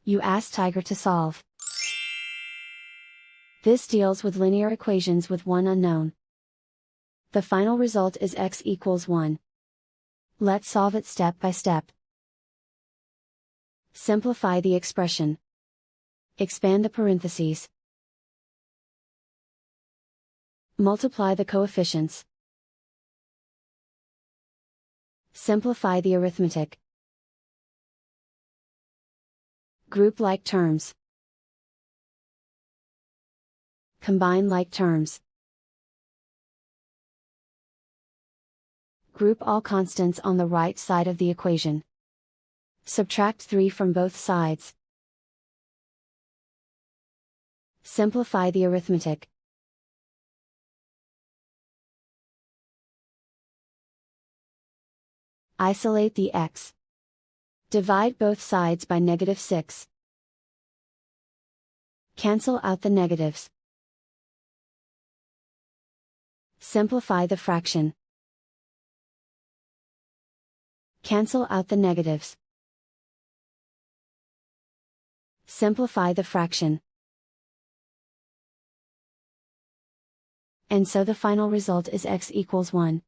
You ask Tiger to solve. This deals with linear equations with one unknown. The final result is x equals 1. Let's solve it step by step. Simplify the expression. Expand the parentheses. Multiply the coefficients. Simplify the arithmetic. Group like terms. Combine like terms. Group all constants on the right side of the equation. Subtract 3 from both sides. Simplify the arithmetic. Isolate the x. Divide both sides by -6. Cancel out the negatives. Simplify the fraction. Cancel out the negatives. Simplify the fraction. And so the final result is x equals 1.